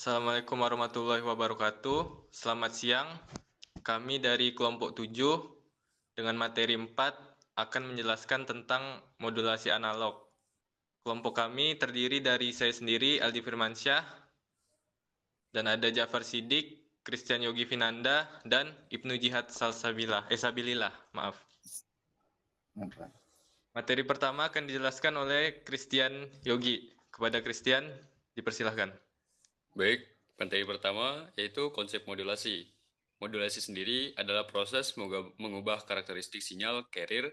Assalamualaikum warahmatullahi wabarakatuh. Selamat siang. Kami dari kelompok 7 dengan materi 4 akan menjelaskan tentang modulasi analog. Kelompok kami terdiri dari saya sendiri, Aldi Firmansyah, dan ada Jafar Sidik, Christian Yogi Finanda, dan Ibnu Jihad Sabilillah. Maaf. Materi pertama akan dijelaskan oleh Christian Yogi. Kepada Christian, dipersilahkan. Baik, materi pertama yaitu konsep modulasi. Modulasi sendiri adalah proses mengubah karakteristik sinyal carrier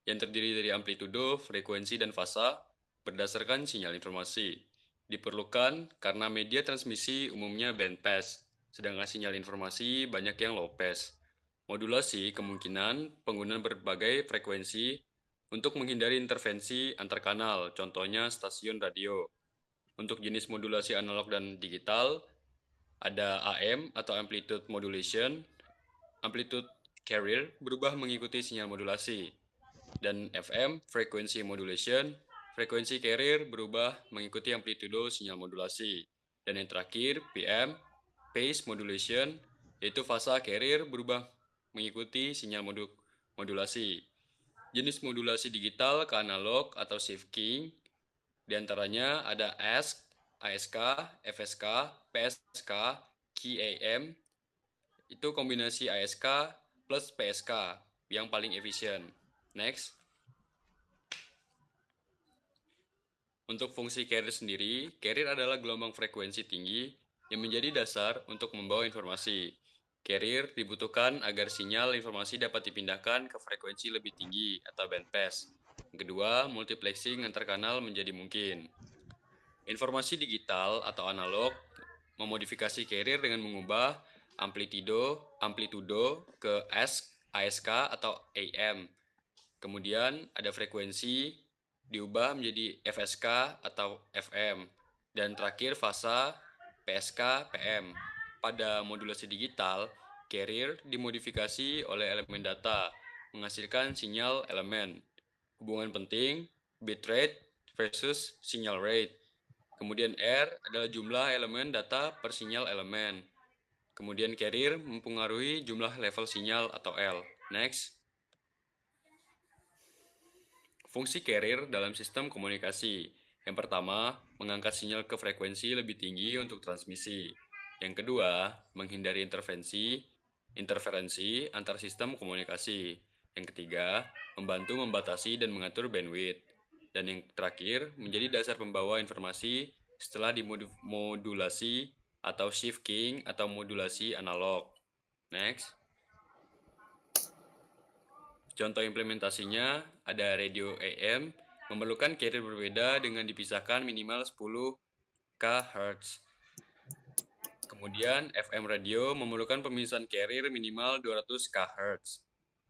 yang terdiri dari amplitudo, frekuensi, dan fasa berdasarkan sinyal informasi. Diperlukan karena media transmisi umumnya bandpass, sedangkan sinyal informasi banyak yang low pass. Modulasi kemungkinan penggunaan berbagai frekuensi untuk menghindari intervensi antar kanal, contohnya stasiun radio. Untuk jenis modulasi analog dan digital, ada AM atau amplitude modulation, amplitude carrier berubah mengikuti sinyal modulasi, dan FM, frequency modulation, frekuensi carrier berubah mengikuti amplitudo sinyal modulasi. Dan yang terakhir, PM, phase modulation, yaitu fasa carrier berubah mengikuti sinyal modulasi. Jenis modulasi digital ke analog atau shifting, di antaranya ada ASK, ASK, FSK, PSK, QAM. Itu kombinasi ASK plus PSK yang paling efisien. Next. Untuk fungsi carrier sendiri, carrier adalah gelombang frekuensi tinggi yang menjadi dasar untuk membawa informasi. Carrier dibutuhkan agar sinyal informasi dapat dipindahkan ke frekuensi lebih tinggi atau bandpass. Yang kedua, multiplexing antar kanal menjadi mungkin. Informasi digital atau analog memodifikasi carrier dengan mengubah amplitudo ke ASK atau AM. Kemudian ada frekuensi diubah menjadi FSK atau FM. Dan terakhir fasa PSK PM. Pada modulasi digital, carrier dimodifikasi oleh elemen data, menghasilkan sinyal elemen. Hubungan penting, bitrate versus sinyal rate. Kemudian R adalah jumlah elemen data per sinyal elemen. Kemudian carrier mempengaruhi jumlah level sinyal atau L. Next. Fungsi carrier dalam sistem komunikasi. Yang pertama, mengangkat sinyal ke frekuensi lebih tinggi untuk transmisi. Yang kedua, menghindari interferensi antar sistem komunikasi. Yang ketiga, membantu membatasi dan mengatur bandwidth. Dan yang terakhir, menjadi dasar pembawa informasi setelah dimodulasi atau shifting atau modulasi analog. Next. Contoh implementasinya ada radio AM memerlukan carrier berbeda dengan dipisahkan minimal 10 kHz. Kemudian FM radio memerlukan pemisahan carrier minimal 200 kHz.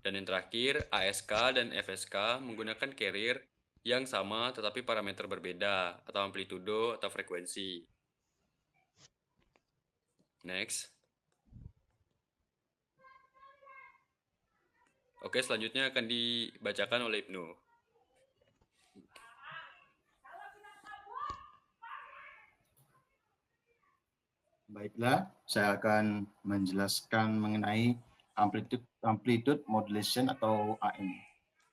Dan yang terakhir ASK dan FSK menggunakan carrier yang sama tetapi parameter berbeda atau amplitudo atau frekuensi. Next. Oke, selanjutnya akan dibacakan oleh Ibnu. Baiklah, saya akan menjelaskan mengenai amplitude modulation atau AM.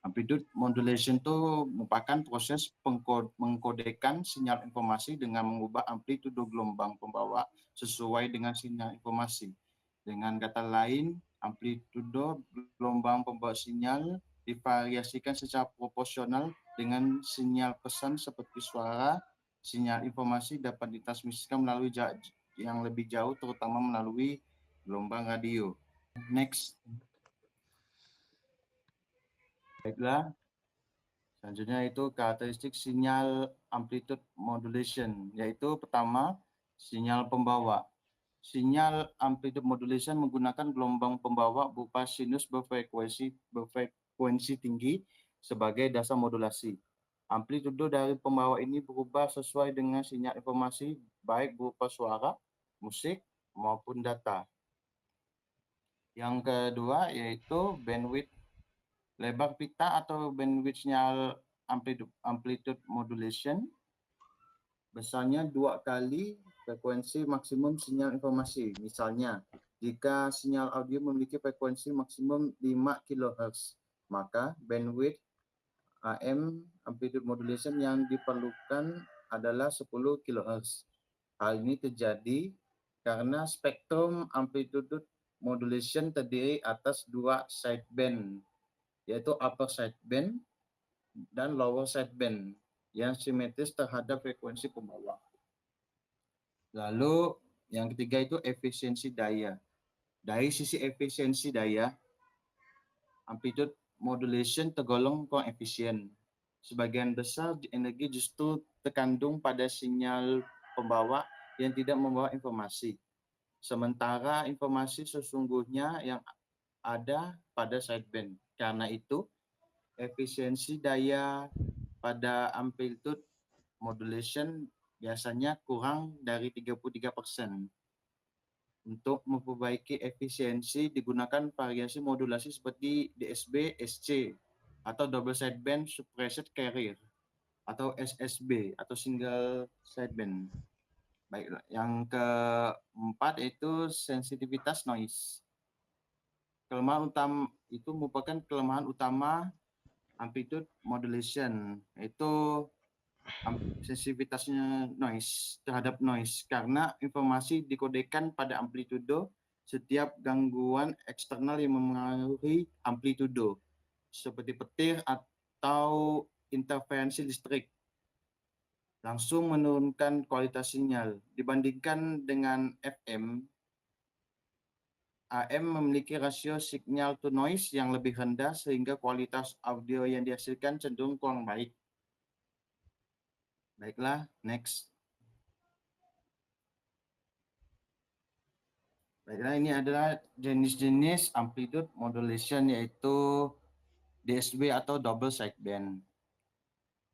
Amplitude modulation itu merupakan proses mengkodekan sinyal informasi dengan mengubah amplitudo gelombang pembawa sesuai dengan sinyal informasi. Dengan kata lain, amplitudo gelombang pembawa sinyal divariasikan secara proporsional dengan sinyal pesan seperti suara. Sinyal informasi dapat ditransmisikan melalui yang lebih jauh, terutama melalui gelombang radio. Next. Baiklah, selanjutnya itu karakteristik sinyal amplitude modulation, yaitu pertama, sinyal pembawa. Sinyal amplitude modulation menggunakan gelombang pembawa berupa sinus berfrekuensi tinggi sebagai dasar modulasi. Amplitudo dari pembawa ini berubah sesuai dengan sinyal informasi, baik berupa suara, musik, maupun data. Yang kedua yaitu bandwidth. Lebar pita atau bandwidth sinyal amplitude modulation besarnya 2 kali frekuensi maksimum sinyal informasi. Misalnya, jika sinyal audio memiliki frekuensi maksimum 5 kHz, maka bandwidth AM amplitude modulation yang diperlukan adalah 10 kHz. Hal ini terjadi karena spektrum amplitude modulation terdiri atas dua sideband, yaitu upper sideband dan lower sideband yang simetris terhadap frekuensi pembawa. Lalu yang ketiga itu efisiensi daya. Dari sisi efisiensi daya, amplitude modulation tergolong kurang efisien. Sebagian besar energi justru terkandung pada sinyal pembawa yang tidak membawa informasi. Sementara informasi sesungguhnya yang ada pada sideband. Karena itu, efisiensi daya pada amplitude modulation biasanya kurang dari 33%. Untuk memperbaiki efisiensi digunakan variasi modulasi seperti DSB, SC, atau double sideband suppressed carrier, atau SSB, atau single sideband. Baiklah, yang keempat itu sensitivitas noise. Kelemahan utama itu merupakan kelemahan utama amplitude modulation, yaitu sensitivitasnya noise terhadap noise karena informasi dikodekan pada amplitudo setiap gangguan eksternal yang mempengaruhi amplitudo seperti petir atau interferensi listrik langsung menurunkan kualitas sinyal. Dibandingkan dengan FM, AM memiliki rasio signal to noise yang lebih rendah sehingga kualitas audio yang dihasilkan cenderung kurang baik. Baiklah, next. Baiklah, ini adalah jenis-jenis amplitude modulation yaitu DSB atau double sideband.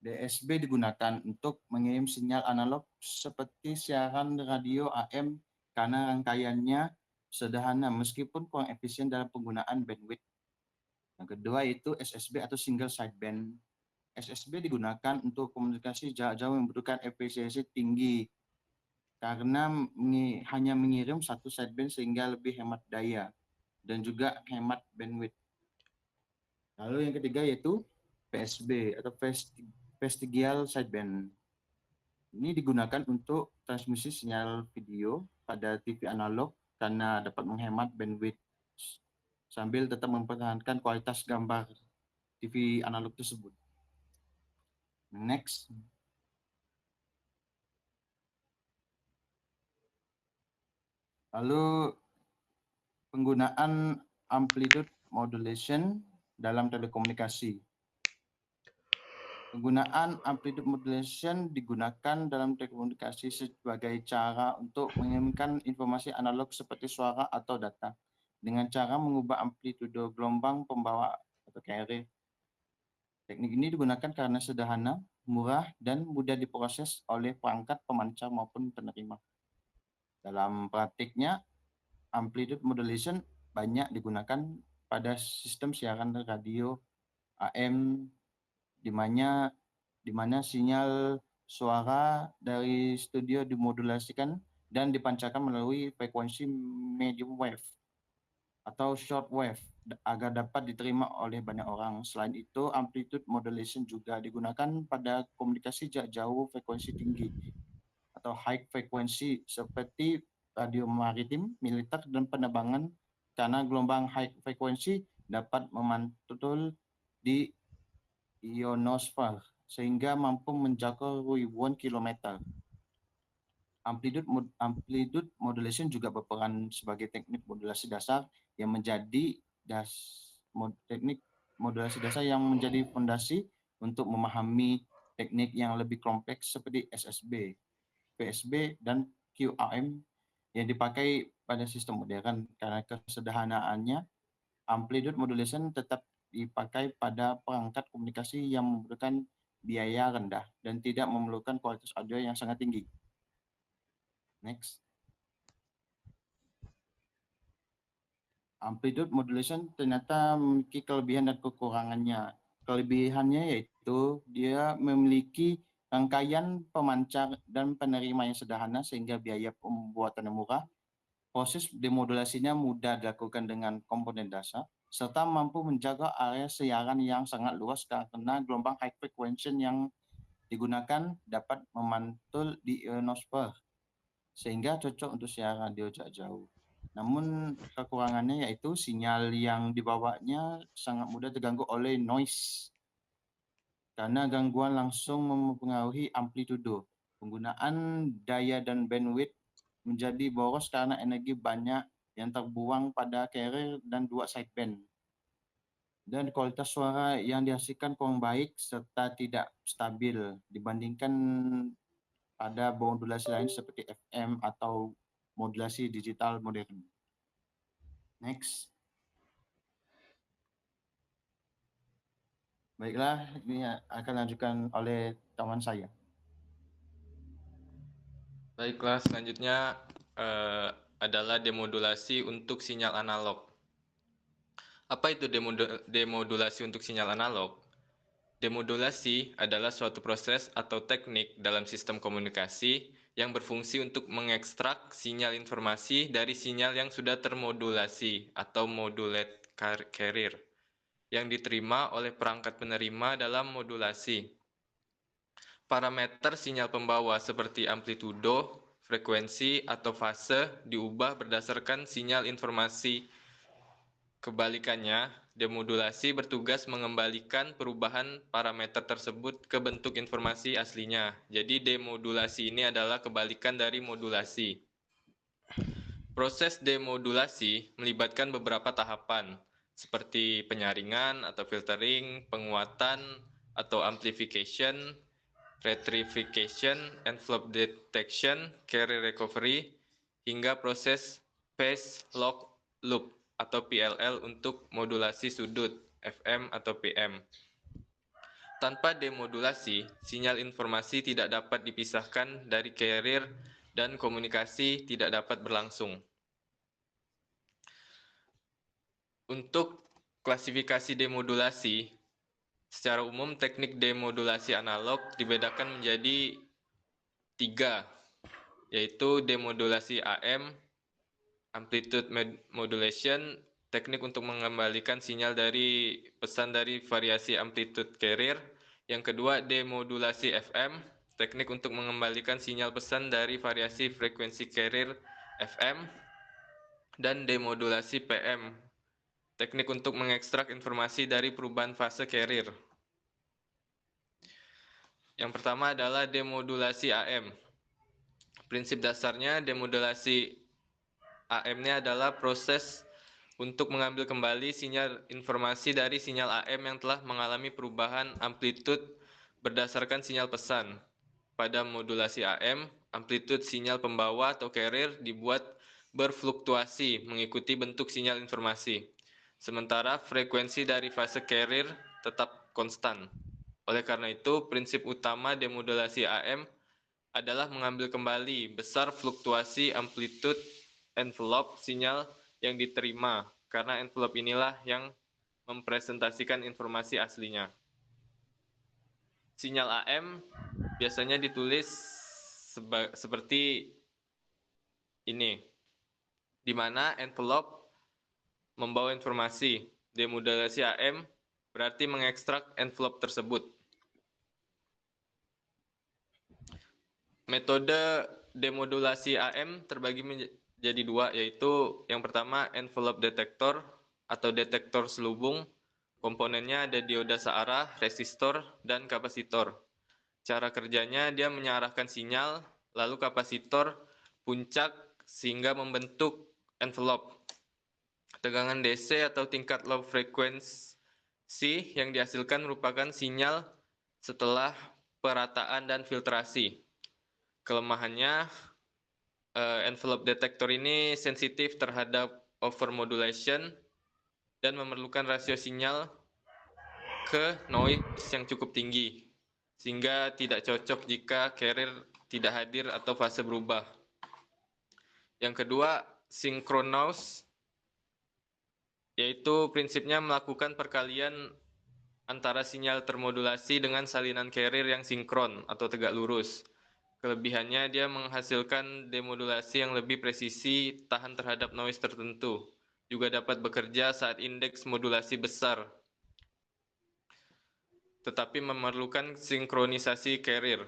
DSB digunakan untuk mengirim sinyal analog seperti siaran radio AM karena rangkaiannya sederhana meskipun kurang efisien dalam penggunaan bandwidth. Yang kedua itu SSB atau single sideband. SSB digunakan untuk komunikasi jarak jauh yang membutuhkan efisiensi tinggi karena hanya mengirim satu sideband sehingga lebih hemat daya dan juga hemat bandwidth. Lalu yang ketiga yaitu PSB atau vestigial sideband. Ini digunakan untuk transmisi sinyal video pada TV analog karena dapat menghemat bandwidth sambil tetap mempertahankan kualitas gambar TV analog tersebut. Next. Lalu penggunaan amplitude modulation dalam telekomunikasi. Penggunaan amplitude modulation digunakan dalam telekomunikasi sebagai cara untuk mengirimkan informasi analog seperti suara atau data dengan cara mengubah amplitude gelombang pembawa atau carrier. Teknik ini digunakan karena sederhana, murah, dan mudah diproses oleh perangkat pemancar maupun penerima. Dalam praktiknya, amplitude modulation banyak digunakan pada sistem siaran radio AM di mana sinyal suara dari studio dimodulasikan dan dipancarkan melalui frekuensi medium wave atau short wave agar dapat diterima oleh banyak orang. Selain itu, amplitude modulation juga digunakan pada komunikasi jarak jauh frekuensi tinggi atau high frequency seperti radio maritim, militer, dan penerbangan karena gelombang high frequency dapat memantul di ionosfer sehingga mampu menjangkau ribuan kilometer. Amplitude modulation juga berperan sebagai teknik modulasi dasar yang menjadi teknik modulasi dasar yang menjadi fondasi untuk memahami teknik yang lebih kompleks seperti SSB, PSB, dan QRM yang dipakai pada sistem modern. Karena kesederhanaannya, amplitude modulation tetap dipakai pada perangkat komunikasi yang membutuhkan biaya rendah dan tidak memerlukan kualitas audio yang sangat tinggi. Next. Amplitude modulation ternyata memiliki kelebihan dan kekurangannya. Kelebihannya yaitu dia memiliki rangkaian pemancar dan penerima yang sederhana sehingga biaya pembuatannya murah. Proses demodulasinya mudah dilakukan dengan komponen dasar, serta mampu menjaga area siaran yang sangat luas karena gelombang high frequency yang digunakan dapat memantul di ionosfer, sehingga cocok untuk siaran radio jarak jauh. Namun kekurangannya yaitu sinyal yang dibawanya sangat mudah terganggu oleh noise, karena gangguan langsung mempengaruhi amplitudo. Penggunaan daya dan bandwidth menjadi boros karena energi banyak yang terbuang pada carrier dan dua sideband. Dan kualitas suara yang dihasilkan kurang baik serta tidak stabil dibandingkan pada modulasi lain seperti FM atau modulasi digital modern. Next. Baiklah, ini akan lanjutkan oleh kawan saya. Baiklah, selanjutnya adalah demodulasi untuk sinyal analog. Apa itu demodulasi untuk sinyal analog? Demodulasi adalah suatu proses atau teknik dalam sistem komunikasi yang berfungsi untuk mengekstrak sinyal informasi dari sinyal yang sudah termodulasi atau modulate carrier yang diterima oleh perangkat penerima dalam modulasi. Parameter sinyal pembawa seperti amplitudo, frekuensi, atau fase diubah berdasarkan sinyal informasi. Kebalikannya, demodulasi bertugas mengembalikan perubahan parameter tersebut ke bentuk informasi aslinya. Jadi demodulasi ini adalah kebalikan dari modulasi. Proses demodulasi melibatkan beberapa tahapan, seperti penyaringan atau filtering, penguatan atau amplification, retrification, envelope detection, carrier recovery, hingga proses phase lock loop atau PLL untuk modulasi sudut, FM atau PM. Tanpa demodulasi, sinyal informasi tidak dapat dipisahkan dari carrier dan komunikasi tidak dapat berlangsung. Untuk klasifikasi demodulasi, secara umum teknik demodulasi analog dibedakan menjadi 3, yaitu demodulasi AM, amplitude modulation, teknik untuk mengembalikan sinyal dari pesan dari variasi amplitude carrier. Yang kedua, demodulasi FM, teknik untuk mengembalikan sinyal pesan dari variasi frekuensi carrier FM. Dan demodulasi PM, teknik untuk mengekstrak informasi dari perubahan fase carrier. Yang pertama adalah demodulasi AM. Prinsip dasarnya demodulasi AM-nya adalah proses untuk mengambil kembali sinyal informasi dari sinyal AM yang telah mengalami perubahan amplitude berdasarkan sinyal pesan. Pada modulasi AM, amplitude sinyal pembawa atau carrier dibuat berfluktuasi mengikuti bentuk sinyal informasi. Sementara frekuensi dari fase carrier tetap konstan. Oleh karena itu, prinsip utama demodulasi AM adalah mengambil kembali besar fluktuasi amplitude envelope sinyal yang diterima, karena envelope inilah yang mempresentasikan informasi aslinya. Sinyal AM biasanya ditulis seperti ini, di mana envelope membawa informasi. Demodulasi AM berarti mengekstrak envelope tersebut. Metode demodulasi AM terbagi menjadi 2, yaitu yang pertama envelope detector atau detektor selubung. Komponennya ada dioda searah, resistor, dan kapasitor. Cara kerjanya dia mengarahkan sinyal, lalu kapasitor puncak sehingga membentuk envelope. Tegangan DC atau tingkat low frequency yang dihasilkan merupakan sinyal setelah perataan dan filtrasi. Kelemahannya, envelope detector ini sensitif terhadap overmodulation dan memerlukan rasio sinyal ke noise yang cukup tinggi, sehingga tidak cocok jika carrier tidak hadir atau fase berubah. Yang kedua, synchronous, yaitu prinsipnya melakukan perkalian antara sinyal termodulasi dengan salinan carrier yang sinkron atau tegak lurus. Kelebihannya dia menghasilkan demodulasi yang lebih presisi, tahan terhadap noise tertentu. Juga dapat bekerja saat indeks modulasi besar, tetapi memerlukan sinkronisasi carrier.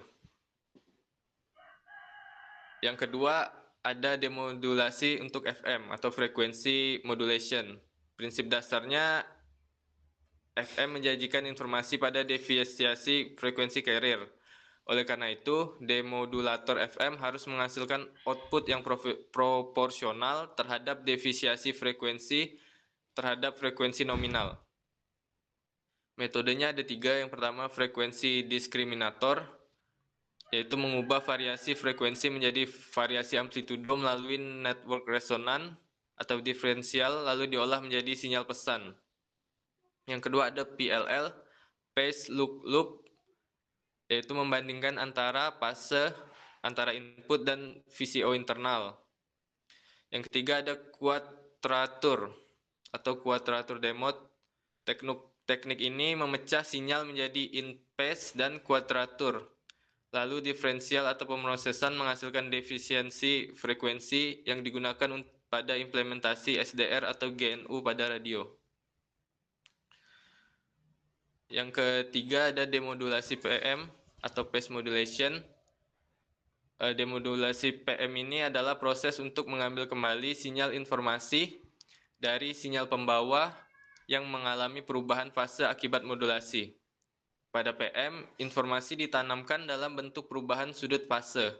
Yang kedua, ada demodulasi untuk FM atau frequency modulation. Prinsip dasarnya FM menjanjikan informasi pada deviasi frekuensi carrier. Oleh karena itu, demodulator FM harus menghasilkan output yang proporsional terhadap deviasi frekuensi terhadap frekuensi nominal. Metodenya ada 3. Yang pertama, frekuensi diskriminator, yaitu mengubah variasi frekuensi menjadi variasi amplitudo melalui network resonan atau diferensial lalu diolah menjadi sinyal pesan. Yang kedua ada PLL, phase loop, yaitu membandingkan antara fase antara input dan VCO internal. Yang ketiga ada quadratur atau quadratur demode. Teknik ini memecah sinyal menjadi in phase dan quadratur. Lalu diferensial atau pemrosesan menghasilkan defisiensi frekuensi yang digunakan pada implementasi SDR atau GNU pada radio. Yang ketiga ada demodulasi PM atau phase modulation. Demodulasi PM ini adalah proses untuk mengambil kembali sinyal informasi dari sinyal pembawa yang mengalami perubahan fase akibat modulasi. Pada PM, informasi ditanamkan dalam bentuk perubahan sudut fase,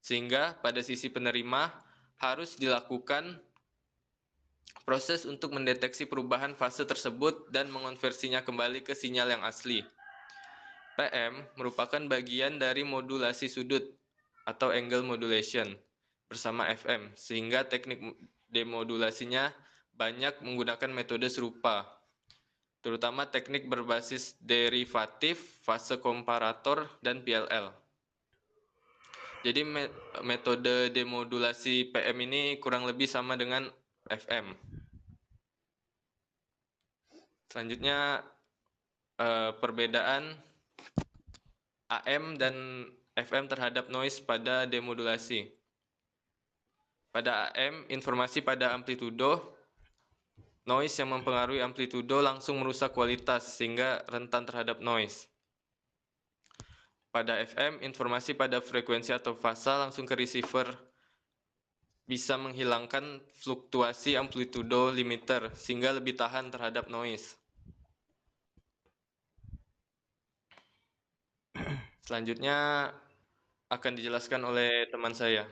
sehingga pada sisi penerima harus dilakukan proses untuk mendeteksi perubahan fase tersebut dan mengonversinya kembali ke sinyal yang asli. PM merupakan bagian dari modulasi sudut atau angle modulation bersama FM, sehingga teknik demodulasinya banyak menggunakan metode serupa, terutama teknik berbasis derivatif, fase komparator, dan PLL. Jadi metode demodulasi PM ini kurang lebih sama dengan FM. Selanjutnya perbedaan AM dan FM terhadap noise pada demodulasi. Pada AM, informasi pada amplitudo, noise yang mempengaruhi amplitudo langsung merusak kualitas sehingga rentan terhadap noise. Pada FM, informasi pada frekuensi atau fasa langsung ke receiver bisa menghilangkan fluktuasi amplitudo limiter sehingga lebih tahan terhadap noise. Selanjutnya akan dijelaskan oleh teman saya.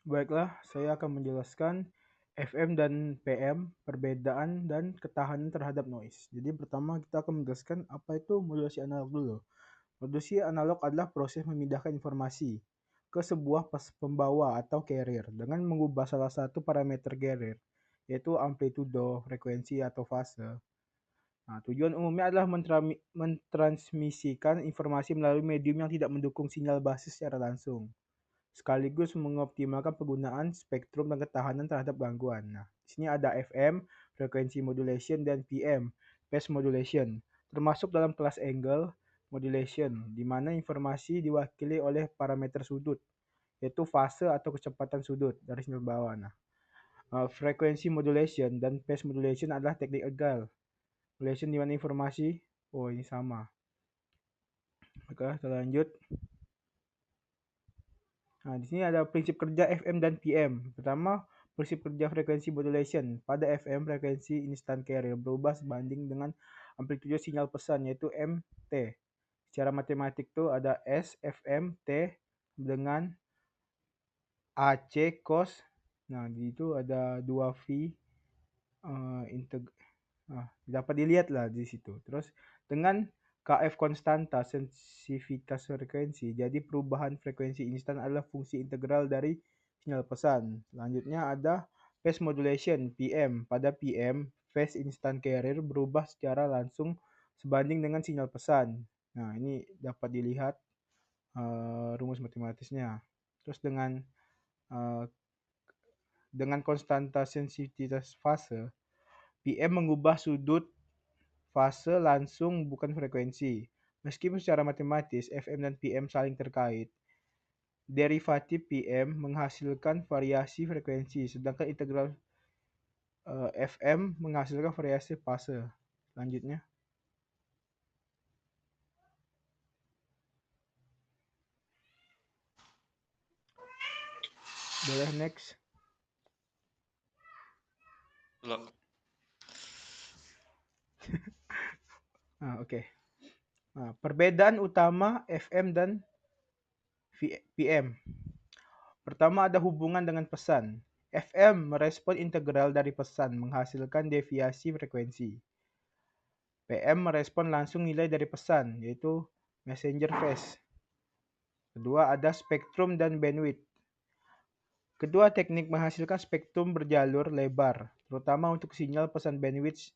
Baiklah, saya akan menjelaskan FM dan PM, perbedaan dan ketahanan terhadap noise. Jadi pertama kita akan menjelaskan apa itu modulasi analog dulu. Modulasi analog adalah proses memindahkan informasi ke sebuah pembawa atau carrier dengan mengubah salah satu parameter carrier, yaitu amplitudo, frekuensi, atau fase. Nah, tujuan umumnya adalah mentransmisikan informasi melalui medium yang tidak mendukung sinyal basis secara langsung, sekaligus mengoptimalkan penggunaan spektrum dan ketahanan terhadap gangguan. Nah, di sini ada FM, frequency modulation, dan PM, phase modulation, termasuk dalam kelas angle modulation, di mana informasi diwakili oleh parameter sudut, yaitu fase atau kecepatan sudut dari sinyal bawah. Nah, frequency modulation dan phase modulation adalah teknik egal modulation di mana informasi, ini sama. Oke, kita lanjut. Nah, di sini ada prinsip kerja FM dan PM. Pertama, prinsip kerja frekuensi modulation. Pada FM, frekuensi instant carrier berubah sebanding dengan amplitudo sinyal pesan, yaitu MT. Secara matematik itu ada S, FM, T dengan AC cos. Nah, di itu ada 2V dapat dilihat lah di situ. Terus dengan KF konstanta sensitivitas frekuensi. Jadi perubahan frekuensi instan adalah fungsi integral dari sinyal pesan. Selanjutnya ada phase modulation PM. Pada PM, phase instant carrier berubah secara langsung sebanding dengan sinyal pesan. Nah, ini dapat dilihat rumus matematisnya. Terus dengan konstanta sensitivitas fase, PM mengubah sudut fase langsung bukan frekuensi. Meskipun secara matematis FM dan PM saling terkait, derivatif PM menghasilkan variasi frekuensi, sedangkan integral FM menghasilkan variasi fase. Selanjutnya. Boleh next. Lo- Oke. Nah, perbedaan utama FM dan PM. Pertama ada hubungan dengan pesan. FM merespon integral dari pesan menghasilkan deviasi frekuensi. PM merespon langsung nilai dari pesan, yaitu messenger phase. Kedua ada spektrum dan bandwidth. Kedua teknik menghasilkan spektrum berjalur lebar, terutama untuk sinyal pesan bandwidth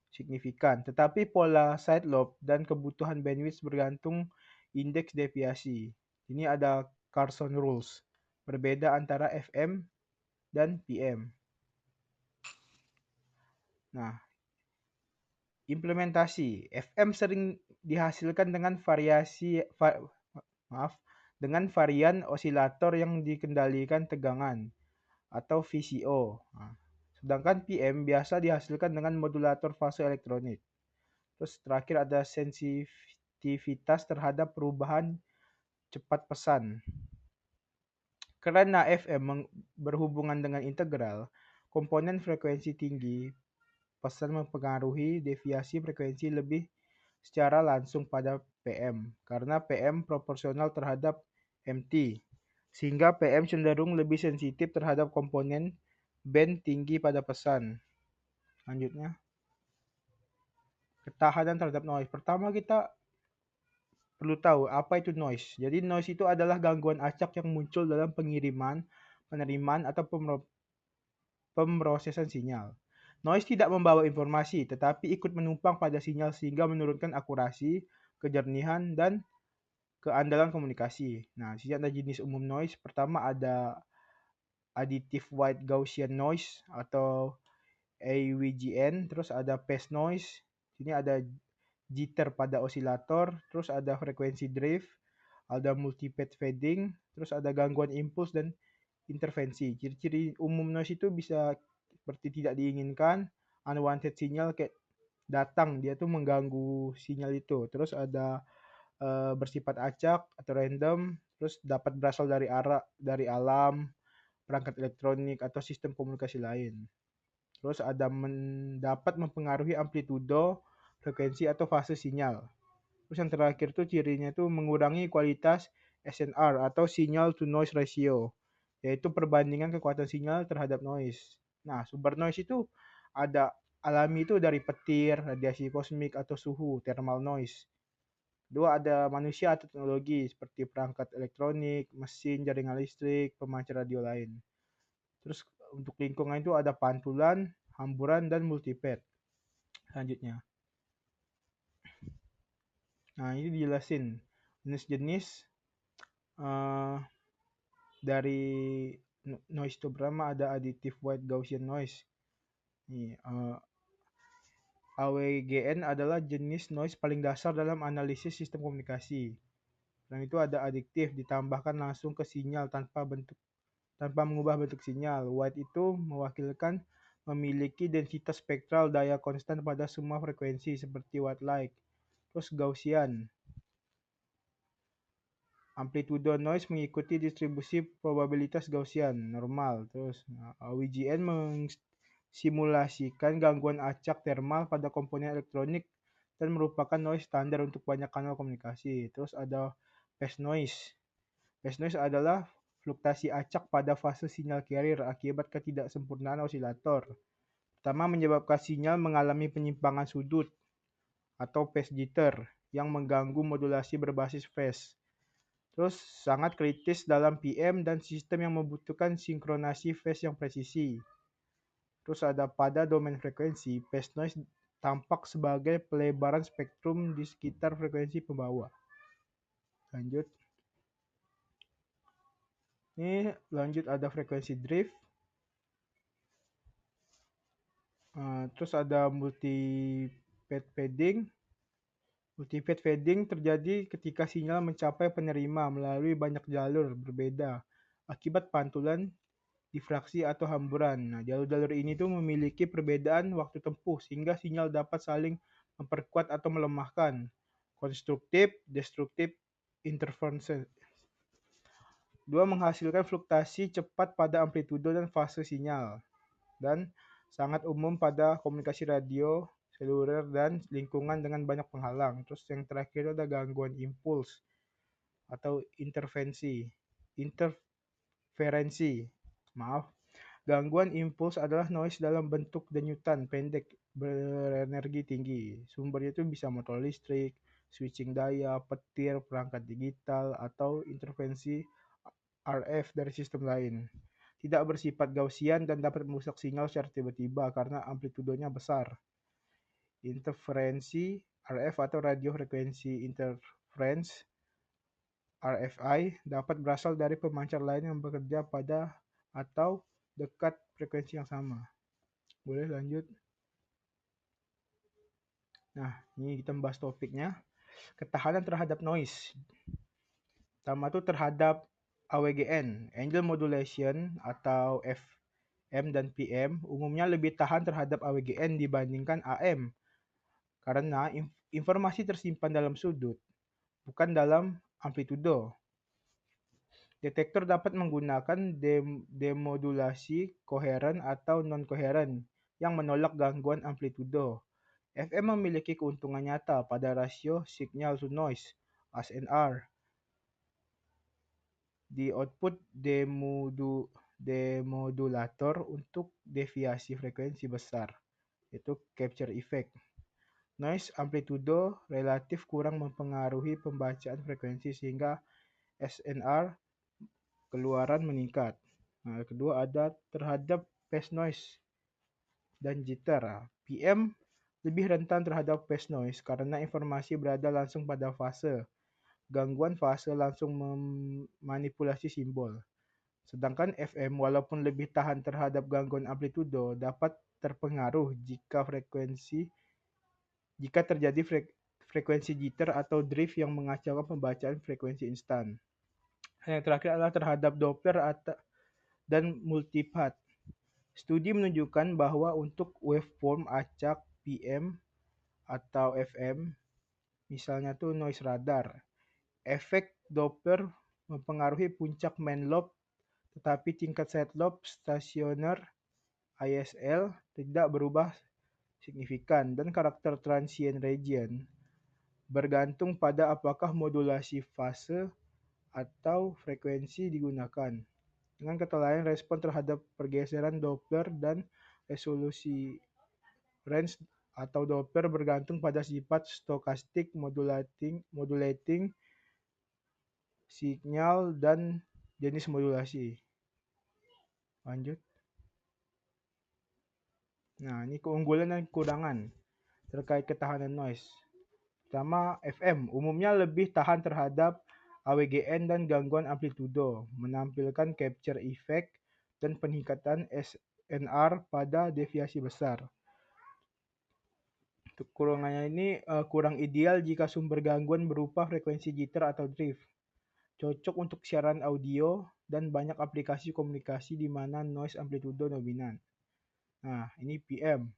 signifikan. Tetapi pola side lobe dan kebutuhan bandwidth bergantung indeks deviasi. Ini ada Carson rules. Berbeda antara FM dan PM. Nah, implementasi FM sering dihasilkan dengan dengan varian osilator yang dikendalikan tegangan atau VCO. Nah, sedangkan PM biasa dihasilkan dengan modulator fase elektronik. Terus terakhir ada sensitivitas terhadap perubahan cepat pesan. Karena FM berhubungan dengan integral, komponen frekuensi tinggi pesan mempengaruhi deviasi frekuensi lebih secara langsung pada PM, karena PM proporsional terhadap MT, sehingga PM cenderung lebih sensitif terhadap komponen band tinggi pada pesan. Selanjutnya, ketahanan terhadap noise. Pertama kita perlu tahu apa itu noise. Jadi noise itu adalah gangguan acak yang muncul dalam pengiriman, penerimaan, atau pemrosesan sinyal. Noise tidak membawa informasi, tetapi ikut menumpang pada sinyal sehingga menurunkan akurasi, kejernihan, dan keandalan komunikasi. Nah, sini ada jenis umum noise. Pertama ada additive white Gaussian noise atau AWGN, terus ada phase noise. Sini ada jitter pada osilator, terus ada frekuensi drift, ada multipath fading, terus ada gangguan impuls dan intervensi. Ciri-ciri umum noise itu bisa seperti tidak diinginkan, unwanted sinyal kayak datang, dia tuh mengganggu sinyal itu. Terus ada bersifat acak atau random, terus dapat berasal dari alam, perangkat elektronik atau sistem komunikasi lain. Terus ada dapat mempengaruhi amplitudo, frekuensi atau fase sinyal. Terus yang terakhir tuh cirinya tuh mengurangi kualitas SNR atau signal to noise ratio, yaitu perbandingan kekuatan sinyal terhadap noise. Nah, sumber noise itu ada alami itu dari petir, radiasi kosmik atau suhu, thermal noise. Kedua ada manusia atau teknologi seperti perangkat elektronik, mesin, jaringan listrik, pemancar radio lain. Terus untuk lingkungan itu ada pantulan, hamburan, dan multipath. Selanjutnya. Nah, ini dijelasin jenis-jenis dari noise itu. Pertama ada additive white Gaussian noise. Nih, AWGN adalah jenis noise paling dasar dalam analisis sistem komunikasi. Dan itu ada adiktif, ditambahkan langsung ke sinyal tanpa mengubah bentuk sinyal. White itu mewakilkan memiliki densitas spektral daya konstan pada semua frekuensi seperti white light. Terus Gaussian. Amplitudo noise mengikuti distribusi probabilitas Gaussian normal. Terus AWGN simulasikan gangguan acak thermal pada komponen elektronik dan merupakan noise standar untuk banyak kanal komunikasi. Terus ada phase noise. Phase noise adalah fluktuasi acak pada fase sinyal carrier akibat ketidaksempurnaan osilator. Pertama menyebabkan sinyal mengalami penyimpangan sudut atau phase jitter yang mengganggu modulasi berbasis phase. Terus sangat kritis dalam PM dan sistem yang membutuhkan sinkronasi phase yang presisi. Terus ada pada domain frekuensi, phase noise tampak sebagai pelebaran spektrum di sekitar frekuensi pembawa. Lanjut. Ini lanjut ada frekuensi drift. Terus ada Multipad fading terjadi ketika sinyal mencapai penerima melalui banyak jalur berbeda akibat pantulan, difraksi, atau hamburan. Nah, jalur-jalur ini tuh memiliki perbedaan waktu tempuh sehingga sinyal dapat saling memperkuat atau melemahkan. Konstruktif, destruktif interference. Dua menghasilkan fluktuasi cepat pada amplitudo dan fase sinyal, dan sangat umum pada komunikasi radio, seluler, dan lingkungan dengan banyak penghalang. Terus yang terakhir ada gangguan impuls atau interferensi. Gangguan impuls adalah noise dalam bentuk denyutan pendek berenergi tinggi. Sumbernya itu bisa motor listrik, switching daya, petir, perangkat digital, atau intervensi RF dari sistem lain. Tidak bersifat Gaussian dan dapat merusak sinyal secara tiba-tiba karena amplitudonya besar. Interferensi RF atau radio frekuensi interference RFI dapat berasal dari pemancar lain yang bekerja pada atau dekat frekuensi yang sama. Boleh lanjut? Nah, ini kita membahas topiknya. Ketahanan terhadap noise. Pertama itu terhadap AWGN, Angle Modulation atau FM dan PM, umumnya lebih tahan terhadap AWGN dibandingkan AM karena informasi tersimpan dalam sudut, bukan dalam amplitudo. Detektor dapat menggunakan demodulasi koheren atau non-koheren yang menolak gangguan amplitudo. FM memiliki keuntungan nyata pada rasio signal to noise (SNR). Di output demodulator untuk deviasi frekuensi besar, yaitu capture effect. Noise amplitudo relatif kurang mempengaruhi pembacaan frekuensi sehingga SNR keluaran meningkat. Nah, kedua ada terhadap phase noise dan jitter. PM lebih rentan terhadap phase noise karena informasi berada langsung pada fase. Gangguan fase langsung memanipulasi simbol. Sedangkan FM walaupun lebih tahan terhadap gangguan amplitudo dapat terpengaruh jika terjadi frekuensi jitter atau drift yang mengacaukan pembacaan frekuensi instan. Yang terakhir adalah terhadap Doppler dan multipath. Studi menunjukkan bahwa untuk waveform acak PM atau FM, misalnya tuh noise radar, efek Doppler mempengaruhi puncak main lobe, tetapi tingkat side lobe stasioner ISL tidak berubah signifikan, dan karakter transient region bergantung pada apakah modulasi fase atau frekuensi digunakan. Dengan kata lain, respon terhadap pergeseran Doppler dan resolusi range atau Doppler bergantung pada sifat stokastik modulating signal dan jenis modulasi. Lanjut. Nah, ini keunggulan dan kekurangan terkait ketahanan noise. Pertama, FM umumnya lebih tahan terhadap AWGN dan gangguan amplitudo, menampilkan capture effect dan peningkatan SNR pada deviasi besar. Kekurangannya ini kurang ideal jika sumber gangguan berupa frekuensi jitter atau drift. Cocok untuk siaran audio dan banyak aplikasi komunikasi di mana noise amplitudo dominan. Nah, ini PM.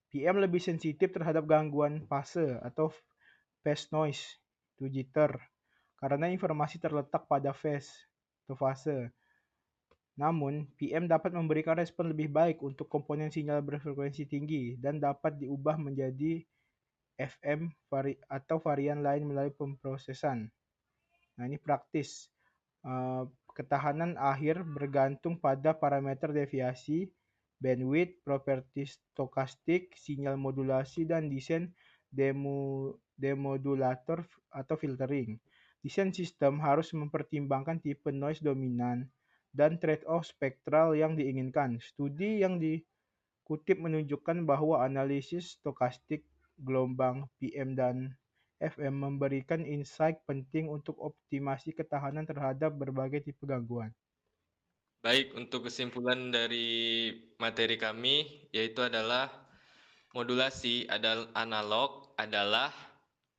PM lebih sensitif terhadap gangguan fase atau phase noise to jitter karena informasi terletak pada phase atau fase. Namun, PM dapat memberikan respon lebih baik untuk komponen sinyal berfrekuensi tinggi dan dapat diubah menjadi FM atau varian lain melalui pemrosesan. Nah, ini praktis. Ketahanan akhir bergantung pada parameter deviasi, bandwidth, properti stokastik, sinyal modulasi, dan desain demodulator atau filtering. Desain sistem harus mempertimbangkan tipe noise dominan dan trade-off spektral yang diinginkan. Studi yang dikutip menunjukkan bahwa analisis stokastik gelombang PM dan FM memberikan insight penting untuk optimasi ketahanan terhadap berbagai tipe gangguan. Baik, untuk kesimpulan dari materi kami yaitu adalah Modulasi analog adalah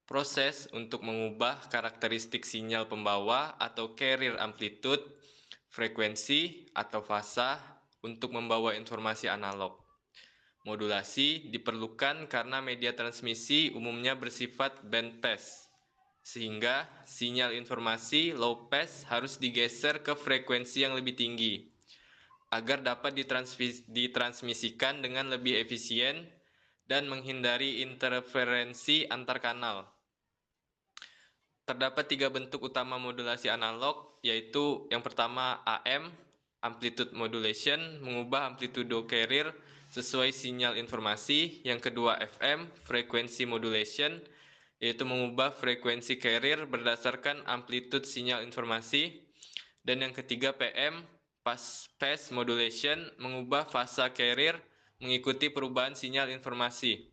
proses untuk mengubah karakteristik sinyal pembawa atau carrier amplitude, frekuensi, atau fasa untuk membawa informasi analog. Modulasi diperlukan karena media transmisi umumnya bersifat bandpass, sehingga sinyal informasi low pass harus digeser ke frekuensi yang lebih tinggi agar dapat ditransmisikan dengan lebih efisien dan menghindari interferensi antar kanal. Terdapat 3 bentuk utama modulasi analog, yaitu yang pertama AM, amplitude modulation, mengubah amplitudo carrier sesuai sinyal informasi. Yang kedua FM, frequency modulation, yaitu mengubah frekuensi carrier berdasarkan amplitude sinyal informasi. Dan yang ketiga PM, phase modulation, mengubah fasa carrier mengikuti perubahan sinyal informasi.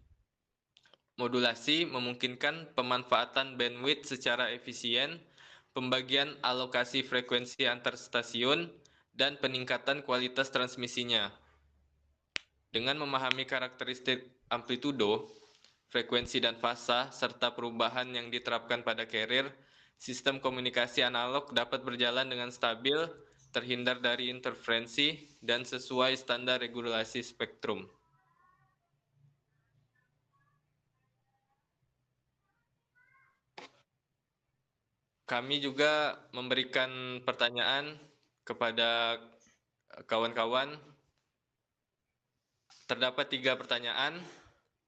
Modulasi memungkinkan pemanfaatan bandwidth secara efisien, pembagian alokasi frekuensi antar stasiun, dan peningkatan kualitas transmisinya. Dengan memahami karakteristik amplitudo, frekuensi dan fasa, serta perubahan yang diterapkan pada carrier, sistem komunikasi analog dapat berjalan dengan stabil, terhindar dari interferensi, dan sesuai standar regulasi spektrum. Kami juga memberikan pertanyaan kepada kawan-kawan. Terdapat 3 pertanyaan.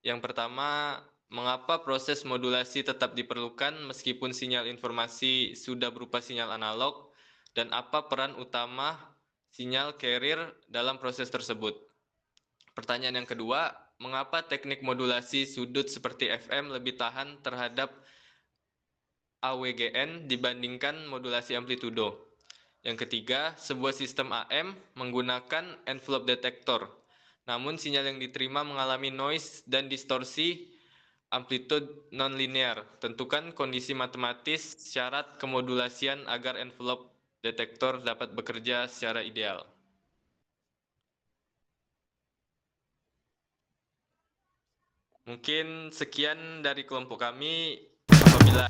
Yang pertama, mengapa proses modulasi tetap diperlukan meskipun sinyal informasi sudah berupa sinyal analog, dan apa peran utama sinyal carrier dalam proses tersebut? Pertanyaan yang kedua, mengapa teknik modulasi sudut seperti FM lebih tahan terhadap AWGN dibandingkan modulasi amplitudo? Yang ketiga, sebuah sistem AM menggunakan envelope detector, namun sinyal yang diterima mengalami noise dan distorsi amplitude nonlinear. Tentukan kondisi matematis syarat kemodulasian agar envelope detektor dapat bekerja secara ideal. Mungkin sekian dari kelompok kami. Apabila